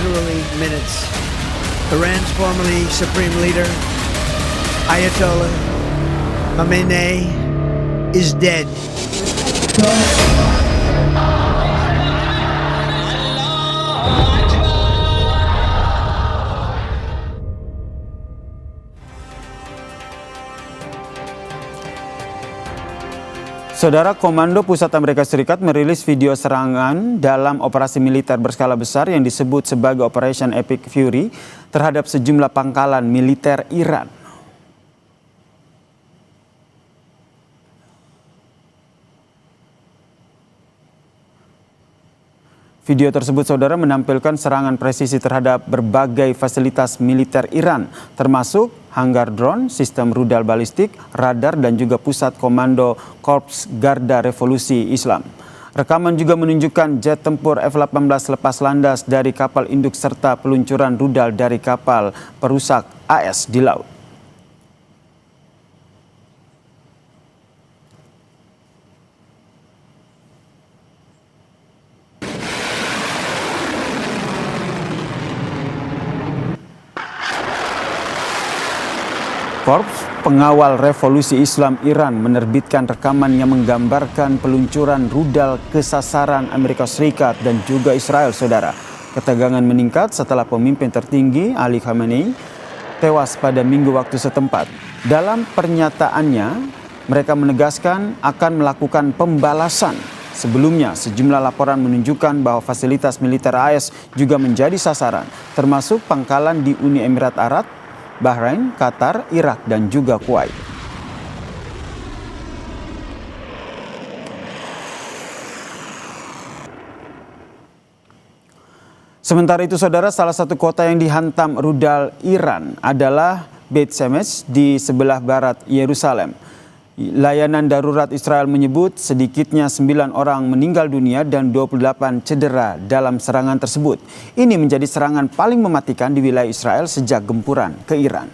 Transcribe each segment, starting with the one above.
literally minutes. Iran's formerly supreme leader, Ayatollah Khamenei, is dead. Saudara, Komando Pusat Amerika Serikat merilis video serangan dalam operasi militer berskala besar yang disebut sebagai Operation Epic Fury terhadap sejumlah pangkalan militer Iran. Video tersebut, saudara, menampilkan serangan presisi terhadap berbagai fasilitas militer Iran, termasuk hanggar drone, sistem rudal balistik, radar, dan juga pusat komando Korps Garda Revolusi Islam. Rekaman juga menunjukkan jet tempur F-18 lepas landas dari kapal induk serta peluncuran rudal dari kapal perusak AS di laut. Korps Pengawal Revolusi Islam Iran menerbitkan rekaman yang menggambarkan peluncuran rudal ke sasaran Amerika Serikat dan juga Israel, saudara. Ketegangan meningkat setelah pemimpin tertinggi Ali Khamenei tewas pada Minggu waktu setempat. Dalam pernyataannya, mereka menegaskan akan melakukan pembalasan. Sebelumnya, sejumlah laporan menunjukkan bahwa fasilitas militer AS juga menjadi sasaran, termasuk pangkalan di Uni Emirat Arab, Bahrain, Qatar, Irak, dan juga Kuwait. Sementara itu, saudara, salah satu kota yang dihantam rudal Iran adalah Beit Shemesh di sebelah barat Yerusalem. Layanan darurat Israel menyebut sedikitnya 9 orang meninggal dunia dan 28 cedera dalam serangan tersebut. Ini menjadi serangan paling mematikan di wilayah Israel sejak gempuran ke Iran.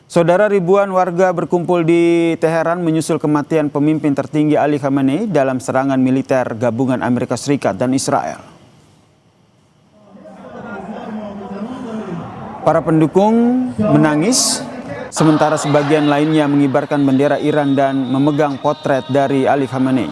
Saudara, ribuan warga berkumpul di Teheran menyusul kematian pemimpin tertinggi Ali Khamenei dalam serangan militer gabungan Amerika Serikat dan Israel. Para pendukung menangis, sementara sebagian lainnya mengibarkan bendera Iran dan memegang potret dari Ali Khamenei.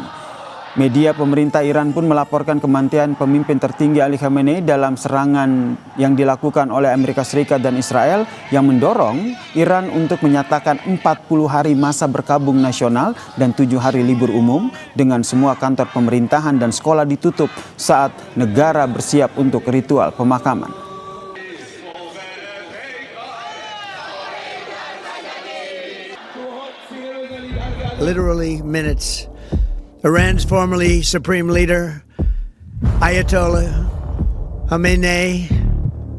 Media pemerintah Iran pun melaporkan kematian pemimpin tertinggi Ali Khamenei dalam serangan yang dilakukan oleh Amerika Serikat dan Israel yang mendorong Iran untuk menyatakan 40 hari masa berkabung nasional dan 7 hari libur umum dengan semua kantor pemerintahan dan sekolah ditutup saat negara bersiap untuk ritual pemakaman. Literally minutes. Iran's formerly supreme leader, Ayatollah Khamenei,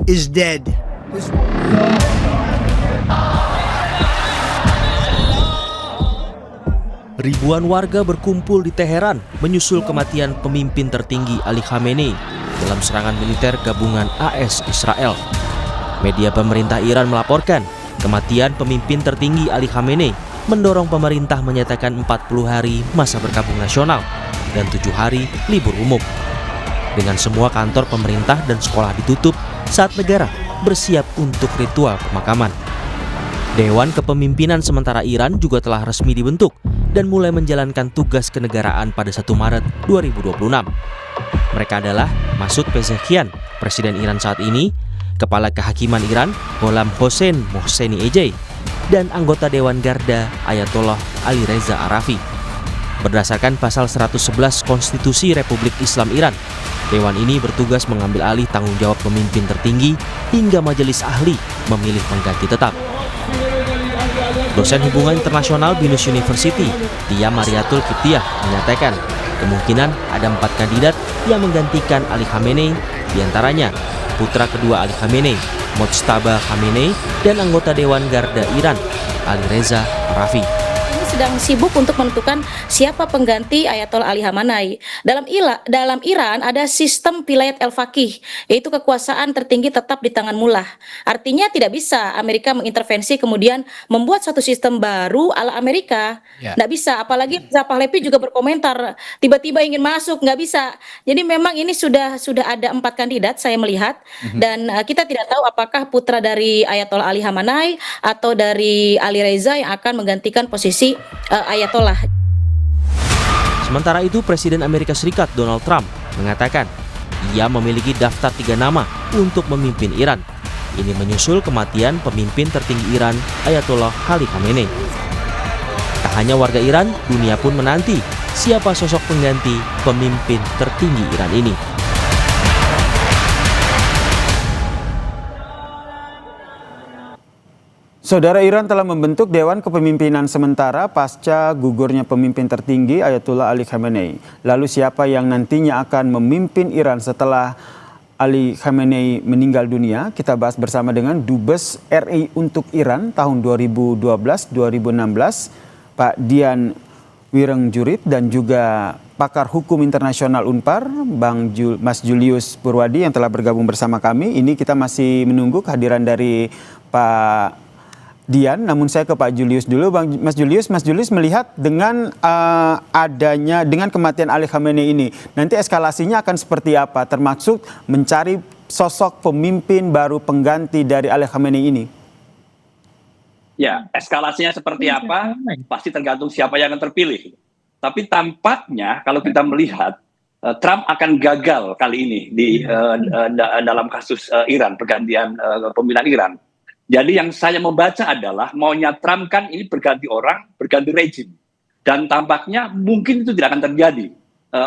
is dead. Ribuan warga berkumpul di Teheran menyusul kematian pemimpin tertinggi Ali Khamenei dalam serangan militer gabungan AS Israel. Media pemerintah Iran melaporkan kematian pemimpin tertinggi Ali Khamenei mendorong pemerintah menyatakan 40 hari masa berkabung nasional dan 7 hari libur umum. Dengan semua kantor pemerintah dan sekolah ditutup saat negara bersiap untuk ritual pemakaman. Dewan Kepemimpinan Sementara Iran juga telah resmi dibentuk dan mulai menjalankan tugas kenegaraan pada 1 Maret 2026. Mereka adalah Masoud Pezeshkian, Presiden Iran saat ini, Kepala Kehakiman Iran Gholam Hossein Mohseni Ejei, dan anggota Dewan Garda Ayatollah Ali Reza Arafi. Berdasarkan pasal 111 Konstitusi Republik Islam Iran, Dewan ini bertugas mengambil alih tanggung jawab pemimpin tertinggi hingga majelis ahli memilih pengganti tetap. Dosen Hubungan Internasional Binus University, Tia Mariatul Kiptiah, menyatakan kemungkinan ada 4 kandidat yang menggantikan Ali Khamenei, diantaranya putra kedua Ali Khamenei, Mojtaba Khamenei, dan anggota Dewan Garda Iran, Ali Reza Arafi. Ini sedang sibuk untuk menentukan siapa pengganti Ayatollah Ali Khamenei. Dalam Iran ada sistem vilayat al-faqih, yaitu kekuasaan tertinggi tetap di tangan mullah. Artinya tidak bisa Amerika mengintervensi kemudian membuat satu sistem baru ala Amerika. Nggak bisa, apalagi Reza Pahlavi juga berkomentar tiba-tiba ingin masuk, nggak bisa. Jadi memang ini sudah ada 4 kandidat saya melihat, dan kita tidak tahu apakah putra dari Ayatollah Ali Khamenei atau dari Ali Reza yang akan menggantikan posisi Ayatollah. Sementara itu, Presiden Amerika Serikat Donald Trump mengatakan ia memiliki daftar 3 nama untuk memimpin Iran. Ini menyusul kematian pemimpin tertinggi Iran, Ayatollah Ali Khamenei. Tak hanya warga Iran, dunia pun menanti siapa sosok pengganti pemimpin tertinggi Iran ini. Saudara, Iran telah membentuk Dewan Kepemimpinan Sementara pasca gugurnya pemimpin tertinggi Ayatollah Ali Khamenei. Lalu siapa yang nantinya akan memimpin Iran setelah Ali Khamenei meninggal dunia? Kita bahas bersama dengan Dubes RI untuk Iran tahun 2012-2016, Pak Dian Wirengjurit, dan juga pakar hukum internasional Unpar, Mas Julius Purwadi yang telah bergabung bersama kami. Ini kita masih menunggu kehadiran dari Pak Dian, namun saya ke Pak Julius dulu. Mas Julius melihat dengan dengan kematian Ali Khamenei ini, nanti eskalasinya akan seperti apa, termasuk mencari sosok pemimpin baru pengganti dari Ali Khamenei ini? Ya, eskalasinya seperti apa pasti tergantung siapa yang akan terpilih. Tapi tampaknya kalau kita melihat Trump akan gagal kali ini dalam kasus Iran, pergantian pemilihan Iran. Jadi yang saya membaca adalah maunya Trump kan ini berganti orang, berganti rejim. Dan tampaknya mungkin itu tidak akan terjadi.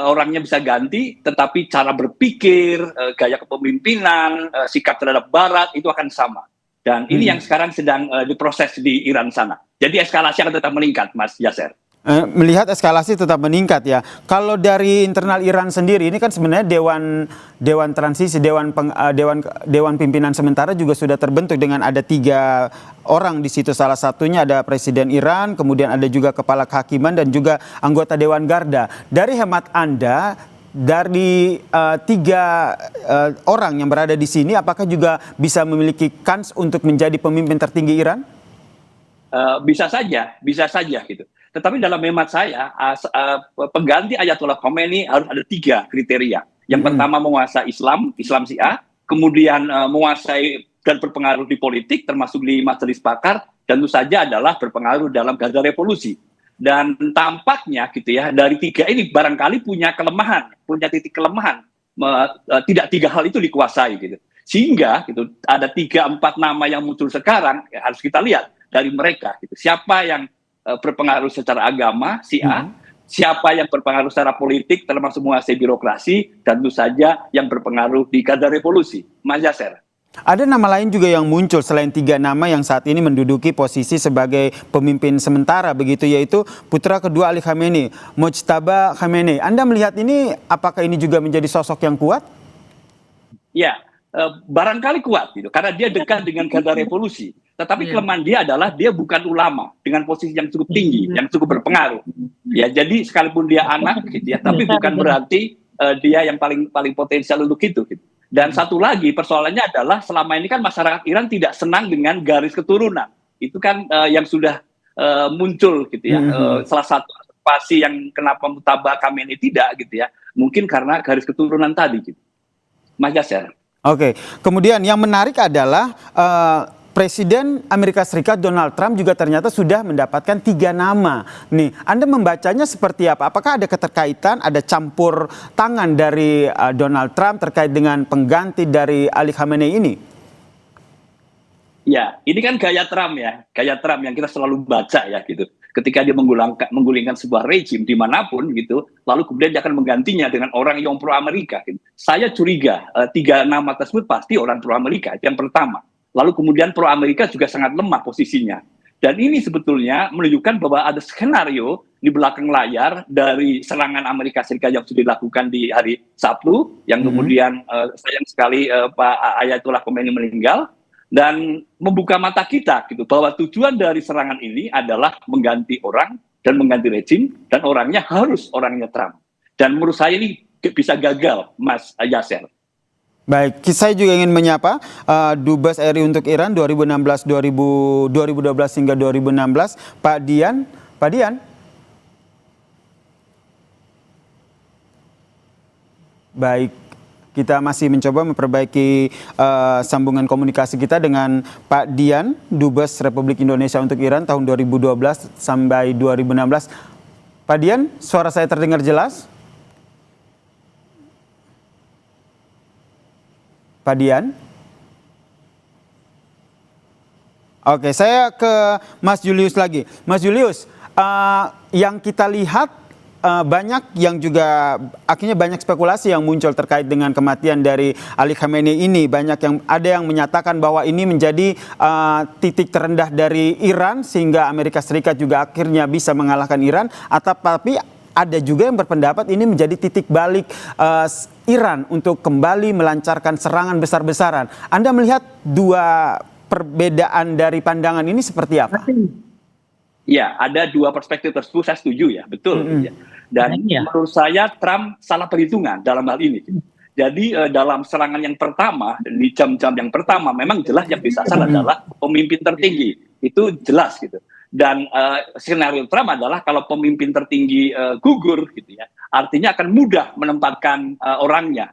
Orangnya bisa ganti, tetapi cara berpikir, gaya kepemimpinan, sikap terhadap Barat itu akan sama. Dan ini yang sekarang sedang diproses di Iran sana. Jadi eskalasi akan tetap meningkat, Mas Yasser. Melihat eskalasi tetap meningkat ya. Kalau dari internal Iran sendiri, ini kan sebenarnya dewan transisi, dewan pimpinan sementara juga sudah terbentuk dengan ada 3 orang di situ. Salah satunya ada Presiden Iran, kemudian ada juga kepala kehakiman dan juga anggota Dewan Garda. Dari hemat Anda, dari 3 orang yang berada di sini, apakah juga bisa memiliki kans untuk menjadi pemimpin tertinggi Iran? Bisa saja gitu. Tetapi dalam hemat saya, pengganti Ayatollah Khomeini harus ada 3 kriteria. Yang pertama menguasai Islam Syiah, kemudian menguasai dan berpengaruh di politik, termasuk di majelis pakar, dan tentu saja adalah berpengaruh dalam garda revolusi. Dan tampaknya gitu ya, dari 3 ini barangkali punya titik kelemahan. Tidak 3 hal itu dikuasai gitu. Sehingga gitu, ada 3-4 nama yang muncul sekarang, ya, harus kita lihat dari mereka gitu. Siapa yang berpengaruh secara agama, Syiah, siapa yang berpengaruh secara politik, termasuk menguasai birokrasi, dan tentu saja yang berpengaruh di garda revolusi. Mas Yasser. Ada nama lain juga yang muncul selain 3 nama yang saat ini menduduki posisi sebagai pemimpin sementara begitu, yaitu putra kedua Ali Khamenei, Mojtaba Khamenei. Anda melihat ini, apakah ini juga menjadi sosok yang kuat? Ya, barangkali kuat gitu, karena dia dekat dengan garda revolusi. Tetapi kelemahan dia adalah dia bukan ulama dengan posisi yang cukup tinggi, yang cukup berpengaruh. Ya, jadi sekalipun dia anak gitu ya, tapi bukan berarti dia yang paling potensial untuk itu gitu. Dan satu lagi persoalannya adalah selama ini kan masyarakat Iran tidak senang dengan garis keturunan. Itu kan yang sudah muncul gitu ya. Salah satu pasti yang kenapa Mojtaba Khamenei tidak gitu ya. Mungkin karena garis keturunan tadi gitu. Mas Yasser. Oke, kemudian yang menarik adalah Presiden Amerika Serikat Donald Trump juga ternyata sudah mendapatkan 3 nama. Nih, Anda membacanya seperti apa? Apakah ada keterkaitan, ada campur tangan dari Donald Trump terkait dengan pengganti dari Ali Khamenei ini? Ya, ini kan gaya Trump ya, gaya Trump yang kita selalu baca ya gitu. Ketika dia menggulingkan sebuah rejim dimanapun gitu, lalu kemudian dia akan menggantinya dengan orang yang pro Amerika. Gitu. Saya curiga 3 nama tersebut pasti orang pro Amerika, itu yang pertama. Lalu kemudian pro-Amerika juga sangat lemah posisinya. Dan ini sebetulnya menunjukkan bahwa ada skenario di belakang layar dari serangan Amerika Serikat yang sudah dilakukan di hari Sabtu, yang kemudian sayang sekali Pak Ayatollah Khomeini meninggal, dan membuka mata kita gitu bahwa tujuan dari serangan ini adalah mengganti orang, dan mengganti rejim, dan orangnya harus orangnya Trump. Dan menurut saya ini bisa gagal, Mas Yasser. Baik, saya juga ingin menyapa Dubes RI untuk Iran 2012 hingga 2016, Pak Dian. Pak Dian. Baik, kita masih mencoba memperbaiki sambungan komunikasi kita dengan Pak Dian, Dubes Republik Indonesia untuk Iran tahun 2012 sampai 2016. Pak Dian, suara saya terdengar jelas? Pak Dian? Oke, saya ke Mas Julius lagi. Mas Julius, yang kita lihat banyak yang juga akhirnya banyak spekulasi yang muncul terkait dengan kematian dari Ali Khamenei ini. Ada yang menyatakan bahwa ini menjadi titik terendah dari Iran sehingga Amerika Serikat juga akhirnya bisa mengalahkan Iran. Tapi ada juga yang berpendapat ini menjadi titik balik Iran untuk kembali melancarkan serangan besar-besaran. Anda melihat dua perbedaan dari pandangan ini seperti apa? Ya, ada dua perspektif tersebut, saya setuju ya, betul. Ya. Dan menurut saya Trump salah perhitungan dalam hal ini. Jadi dalam serangan yang pertama, di jam-jam yang pertama, memang jelas yang disasar adalah pemimpin tertinggi. Itu jelas gitu. Dan skenario Trump adalah kalau pemimpin tertinggi gugur, gitu ya, artinya akan mudah menempatkan orangnya.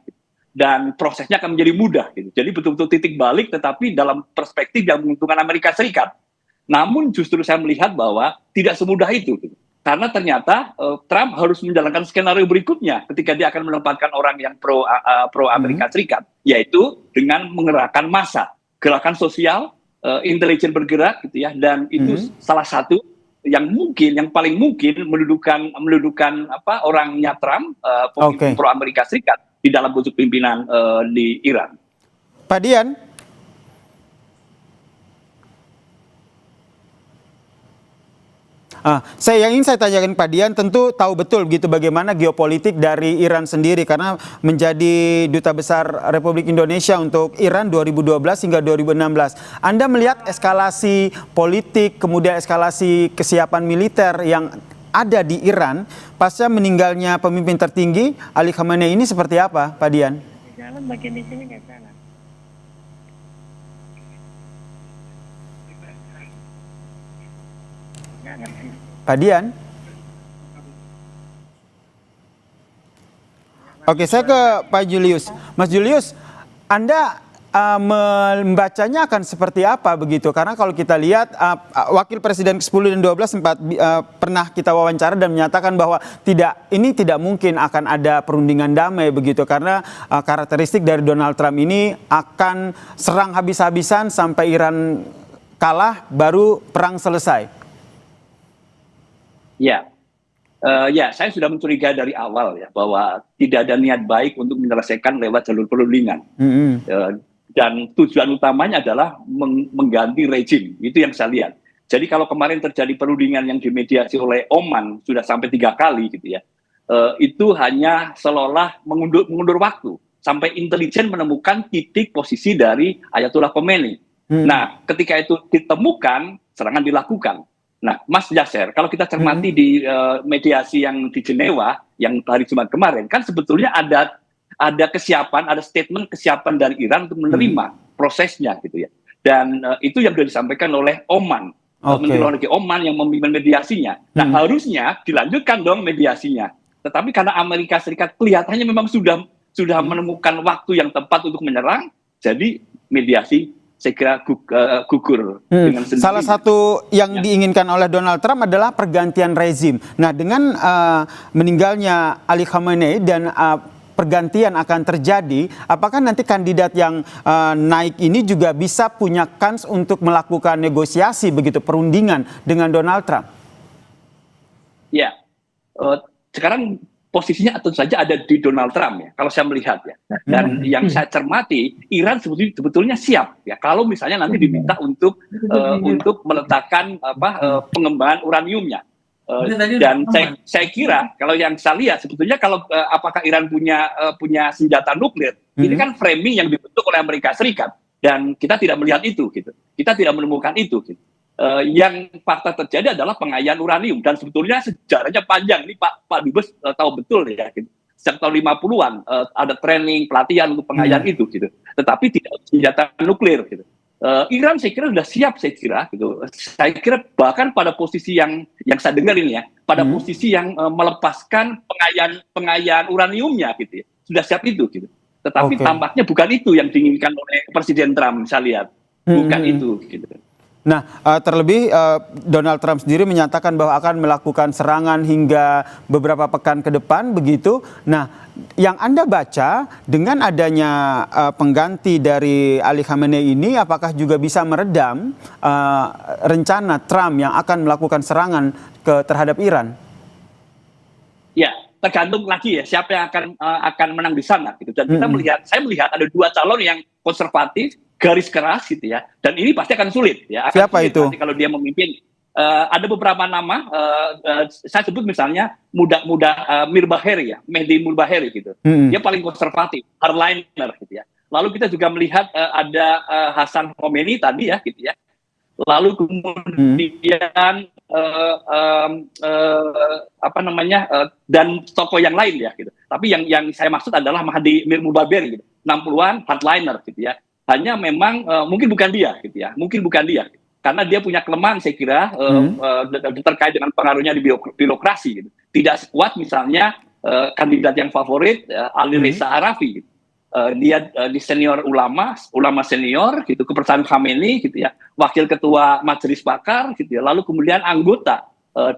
Dan prosesnya akan menjadi mudah. Gitu. Jadi betul-betul titik balik, tetapi dalam perspektif yang menguntungkan Amerika Serikat. Namun justru saya melihat bahwa tidak semudah itu. Gitu. Karena ternyata Trump harus menjalankan skenario berikutnya ketika dia akan menempatkan orang yang pro Amerika Serikat, yaitu dengan mengerahkan massa, gerakan sosial, intelijen bergerak, gitu ya, dan itu salah satu yang paling mungkin mendudukan orangnya Trump, pemimpin pro Amerika Serikat di dalam bentuk pimpinan di Iran. Pak Dian. Yang ingin saya tanyakan Pak Dian, tentu tahu betul begitu bagaimana geopolitik dari Iran sendiri karena menjadi Duta Besar Republik Indonesia untuk Iran 2012 hingga 2016. Anda melihat eskalasi politik, kemudian eskalasi kesiapan militer yang ada di Iran pasca meninggalnya pemimpin tertinggi Ali Khamenei ini seperti apa, Pak Dian? Jalan bagian di sini nggak salah. Pak Dian? Oke, saya ke Pak Julius. Mas Julius, Anda membacanya akan seperti apa begitu? Karena kalau kita lihat Wakil Presiden ke-10 dan 12 sempat pernah kita wawancara dan menyatakan bahwa ini tidak mungkin akan ada perundingan damai begitu karena karakteristik dari Donald Trump ini akan serang habis-habisan sampai Iran kalah baru perang selesai. Ya, saya sudah mencurigai dari awal ya bahwa tidak ada niat baik untuk menyelesaikan lewat jalur perundingan. Dan tujuan utamanya adalah mengganti rejim, itu yang saya lihat. Jadi kalau kemarin terjadi perundingan yang dimediasi oleh Oman sudah sampai 3 kali gitu ya, itu hanya seolah mengundur waktu sampai intelijen menemukan titik posisi dari Ayatollah Khomeini. Nah, ketika itu ditemukan, serangan dilakukan. Nah, Mas Yasser, kalau kita cermati di mediasi yang di Jenewa yang hari Jumat kemarin, kan sebetulnya ada kesiapan, ada statement kesiapan dari Iran untuk menerima prosesnya, gitu ya. Dan itu yang sudah disampaikan oleh Oman, Menteri Luar Negeri Oman yang memimpin mediasinya. Nah, harusnya dilanjutkan dong mediasinya. Tetapi karena Amerika Serikat kelihatannya memang sudah menemukan waktu yang tepat untuk menyerang, jadi mediasi saya kira gugur dengan sendiri. Salah satu yang diinginkan oleh Donald Trump adalah pergantian rezim. Nah, dengan meninggalnya Ali Khamenei dan pergantian akan terjadi, apakah nanti kandidat yang naik ini juga bisa punya kans untuk melakukan negosiasi begitu perundingan dengan Donald Trump? Ya, sekarang posisinya tentu saja ada di Donald Trump ya, kalau saya melihat ya. Dan yang saya cermati, Iran sebetulnya siap ya, kalau misalnya nanti diminta untuk meletakkan pengembangan uraniumnya. Dan saya kira kalau yang saya lihat sebetulnya kalau apakah Iran punya senjata nuklir, ini kan framing yang dibentuk oleh Amerika Serikat dan kita tidak melihat itu gitu. Kita tidak menemukan itu gitu. yang fakta terjadi adalah pengayaan uranium, dan sebetulnya sejarahnya panjang. Ini Pak Dubes tahu betul ya, gitu. Sejak tahun 50-an ada training pelatihan untuk pengayaan itu gitu, tetapi tidak senjata nuklir gitu. Iran saya kira sudah siap, saya kira gitu. Saya kira bahkan pada posisi yang saya dengar ini ya, pada posisi yang melepaskan pengayaan uraniumnya gitu ya, sudah siap itu gitu. Tetapi tampaknya bukan itu yang diinginkan oleh Presiden Trump, saya lihat bukan itu gitu. Nah, terlebih Donald Trump sendiri menyatakan bahwa akan melakukan serangan hingga beberapa pekan ke depan, begitu. Nah, yang Anda baca dengan adanya pengganti dari Ali Khamenei ini, apakah juga bisa meredam rencana Trump yang akan melakukan serangan terhadap Iran? Ya, tergantung lagi ya siapa yang akan menang di sana gitu. Dan saya melihat ada dua calon yang konservatif, garis keras gitu ya, dan ini pasti akan sulit ya. Siapa itu? Kalau dia memimpin, ada beberapa nama, saya sebut misalnya muda Mirbaheri ya, Mehdi Mirbaheri gitu. Dia paling konservatif, hardliner gitu ya. Lalu kita juga melihat ada Hasan Khomeini tadi ya gitu ya. Lalu kemudian dan tokoh yang lain ya gitu. Tapi yang saya maksud adalah Mahdi Mirbaheri gitu, 60-an hardliner gitu ya. Hanya memang mungkin bukan dia gitu ya, karena dia punya kelemahan saya kira terkait dengan pengaruhnya di birokrasi gitu. Tidak sekuat misalnya kandidat yang favorit Ali Reza Arafi gitu. Dia di senior ulama senior gitu, kepercayaan Khamenei gitu ya, wakil ketua Majelis Pakar gitu ya, lalu kemudian anggota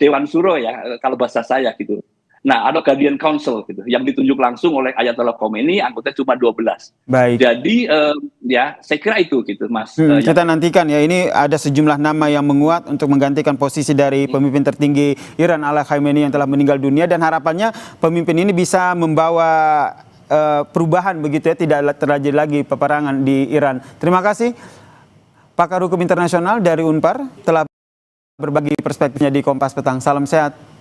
Dewan Syuro ya kalau bahasa saya gitu. Nah, ada Guardian Council gitu, yang ditunjuk langsung oleh Ayatollah Khomeini, anggota cuma 12. Baik. Jadi ya saya kira itu gitu, Mas. Kita nantikan ya, ini ada sejumlah nama yang menguat untuk menggantikan posisi dari pemimpin tertinggi Iran Ali Khamenei yang telah meninggal dunia, dan harapannya pemimpin ini bisa membawa perubahan begitu ya, tidak terjadi lagi peperangan di Iran. Terima kasih pakar hukum internasional dari Unpar telah berbagi perspektifnya di Kompas Petang. Salam sehat.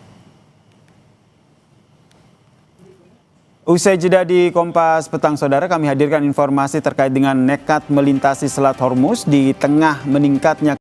Usai jeda di Kompas Petang, saudara, kami hadirkan informasi terkait dengan nekat melintasi Selat Hormuz di tengah meningkatnya